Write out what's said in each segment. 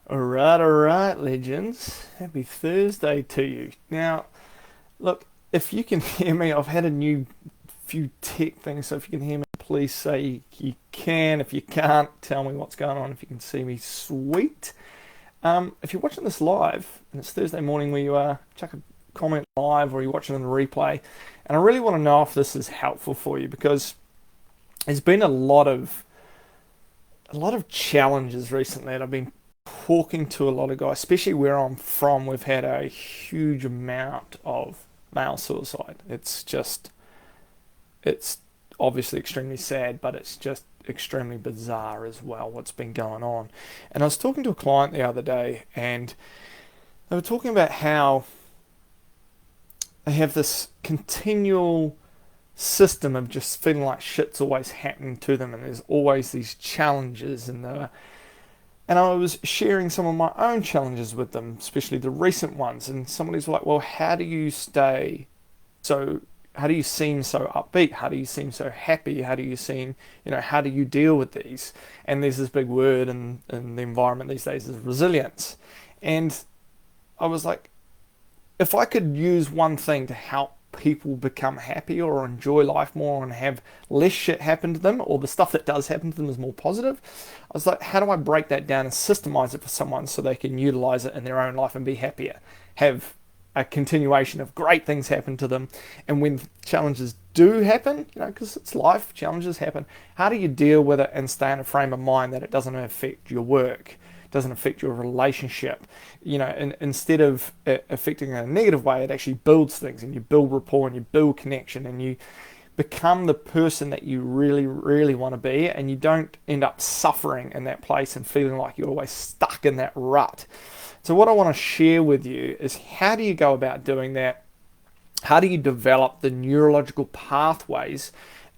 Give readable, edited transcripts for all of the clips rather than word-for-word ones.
All right, legends. Happy Thursday to you. Now, look, if you can hear me, I've had a new few tech things, so if you can hear me, please say you can. If you can't, tell me what's going on. If you can see me, sweet. If you're watching this live, and it's Thursday morning where you are, chuck a comment live or you're watching on the replay. And I really want to know if this is helpful for you because there's been a lot of challenges recently that I've been talking to a lot of guys, especially where I'm from. We've had a huge amount of male suicide. It's obviously extremely sad, but it's just extremely bizarre as well what's been going on. And I was talking to a client the other day, and they were talking about how they have this continual system of just feeling like shit's always happening to them, and there's always these challenges, and I was sharing some of my own challenges with them, especially the recent ones. And somebody's like, well, so, how do you seem so upbeat? How do you seem so happy? How do you seem, how do you deal with these? And there's this big word in the environment these days is resilience. And I was like, if I could use one thing to help people become happier or enjoy life more and have less shit happen to them, or the stuff that does happen to them is more positive, I was like, how do I break that down and systemize it for someone so they can utilize it in their own life and be happier, have a continuation of great things happen to them, and when challenges do happen, because it's life, challenges happen, how do you deal with it and stay in a frame of mind that it doesn't affect your work, doesn't affect your relationship, and instead of it affecting in a negative way, it actually builds things, and you build rapport and you build connection, and you become the person that you really, really want to be, and you don't end up suffering in that place and feeling like you're always stuck in that rut. So what I want to share with you is, how do you go about doing that? How do you develop the neurological pathways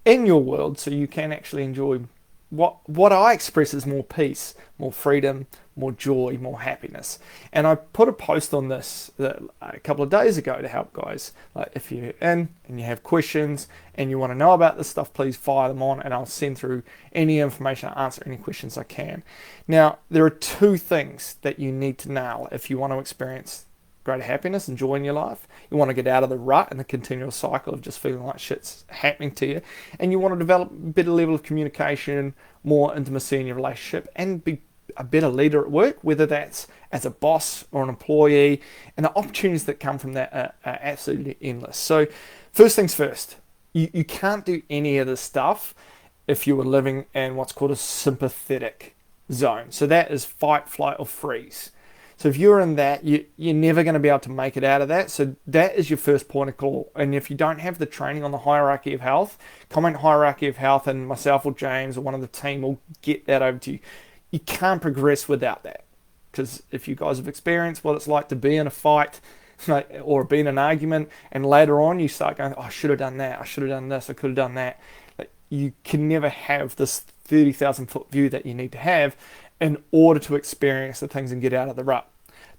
in your world so you can actually enjoy what I express as more peace, more freedom, more joy, more happiness? And I put a post on this a couple of days ago to help guys. Like, if you're in and you have questions and you want to know about this stuff, please fire them on and I'll send through any information, I'll answer any questions I can. Now, there are two things that you need to nail if you want to experience greater happiness and joy in your life. You want to get out of the rut and the continual cycle of just feeling like shit's happening to you, and you want to develop a better level of communication, more intimacy in your relationship, and be a better leader at work, whether that's as a boss or an employee. And the opportunities that come from that are absolutely endless. So first things first, you can't do any of this stuff if you were living in what's called a sympathetic zone. So that is fight, flight, or freeze. So if you're in that, you're never going to be able to make it out of that. So that is your first point of call. And if you don't have the training on the hierarchy of health, comment hierarchy of health, and myself or James or one of the team will get that over to you. You can't progress without that. Because if you guys have experienced what it's like to be in a fight or be in an argument, and later on you start going, oh, I should have done that, I should have done this, I could have done that. You can never have this 30,000 foot view that you need to have in order to experience the things and get out of the rut.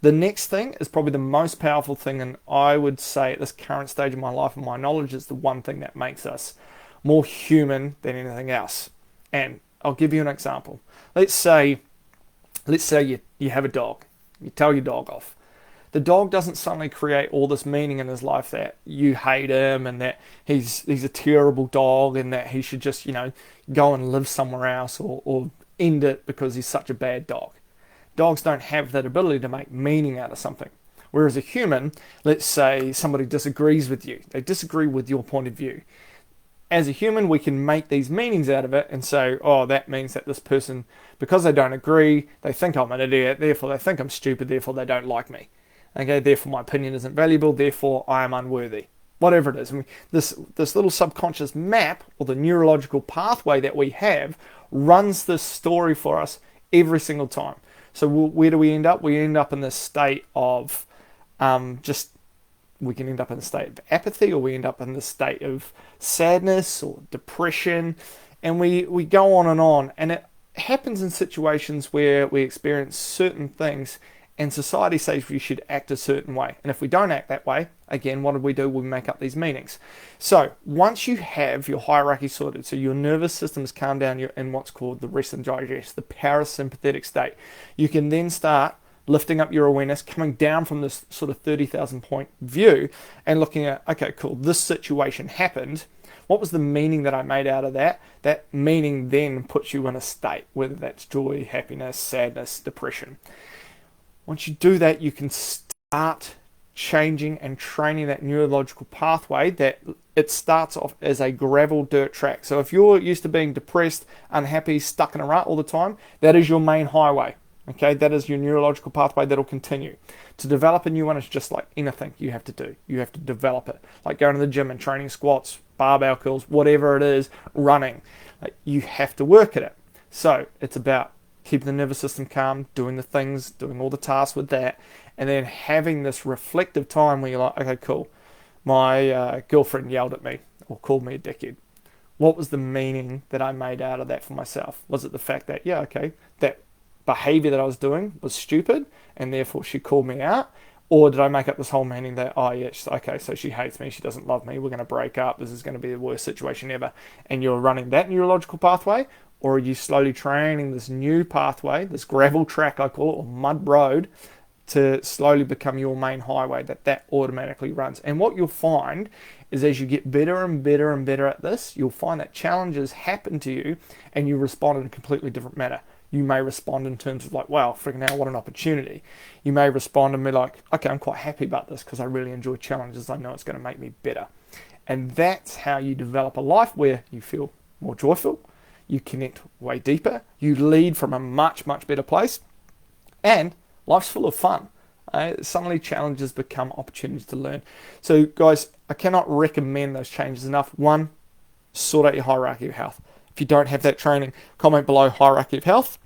The next thing is probably the most powerful thing, and I would say at this current stage of my life and my knowledge is the one thing that makes us more human than anything else. And I'll give you an example. Let's say you have a dog. You tell your dog off. The dog doesn't suddenly create all this meaning in his life that you hate him and that he's a terrible dog and that he should just, go and live somewhere else or end it because he's such a bad dog. Dogs don't have that ability to make meaning out of something. Whereas a human, let's say somebody disagrees with you. They disagree with your point of view. As a human, we can make these meanings out of it and say, oh, that means that this person, because they don't agree, they think I'm an idiot, therefore they think I'm stupid, therefore they don't like me. Okay, therefore my opinion isn't valuable, therefore I am unworthy. Whatever it is. This little subconscious map, or the neurological pathway that we have, runs this story for us every single time. So where do we end up? We end up in this state of we can end up in a state of apathy, or we end up in the state of sadness or depression, and we go on, and it happens in situations where we experience certain things and society says we should act a certain way. And if we don't act that way, again, what do? We make up these meanings. So once you have your hierarchy sorted, so your nervous system is calmed down, you're in what's called the rest and digest, the parasympathetic state, you can then start lifting up your awareness, coming down from this sort of 30,000 point view and looking at, okay, cool, this situation happened. What was the meaning that I made out of that? That meaning then puts you in a state, whether that's joy, happiness, sadness, depression. Once you do that, you can start changing and training that neurological pathway that it starts off as a gravel dirt track. So if you're used to being depressed, unhappy, stuck in a rut all the time, that is your main highway. Okay, that is your neurological pathway that'll continue. To develop a new one is just like anything you have to do. You have to develop it. Like going to the gym and training squats, barbell curls, whatever it is, running. Like you have to work at it. So it's about keeping the nervous system calm, doing the things, doing all the tasks with that, and then having this reflective time where you're like, okay, cool. My girlfriend yelled at me or called me a dickhead. What was the meaning that I made out of that for myself? Was it the fact that, yeah, okay, that behavior that I was doing was stupid and therefore she called me out? Or did I make up this whole meaning that, oh yeah, okay, so she hates me, she doesn't love me, we're going to break up, this is going to be the worst situation ever, and you're running that neurological pathway? Or are you slowly training this new pathway, this gravel track I call it, or mud road, to slowly become your main highway that automatically runs? And what you'll find is as you get better and better and better at this, you'll find that challenges happen to you and you respond in a completely different manner. You may respond in terms of like, wow, freaking hell, what an opportunity. You may respond and be like, okay, I'm quite happy about this because I really enjoy challenges. I know it's going to make me better. And that's how you develop a life where you feel more joyful, you connect way deeper, you lead from a much, much better place, and life's full of fun. Suddenly challenges become opportunities to learn. So guys, I cannot recommend those changes enough. One, sort out your hierarchy of health. If you don't have that training, comment below hierarchy of health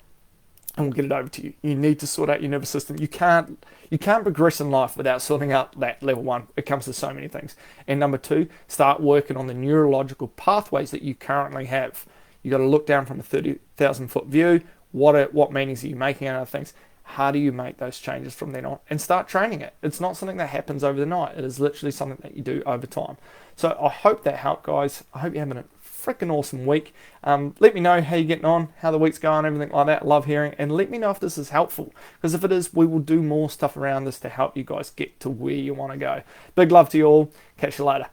and we'll get it over to you. You need to sort out your nervous system. You can't progress in life without sorting out that level one. It comes to so many things. And number two, start working on the neurological pathways that you currently have. You got to look down from a 30,000 foot view. What meanings are you making out of things? How do you make those changes from then on? And start training it. It's not something that happens over the night. It is literally something that you do over time. So I hope that helped, guys. I hope you're having a freaking awesome week. Let me know how you're getting on, how the week's going, everything like that. I love hearing. And let me know if this is helpful. Because if it is, we will do more stuff around this to help you guys get to where you want to go. Big love to you all. Catch you later.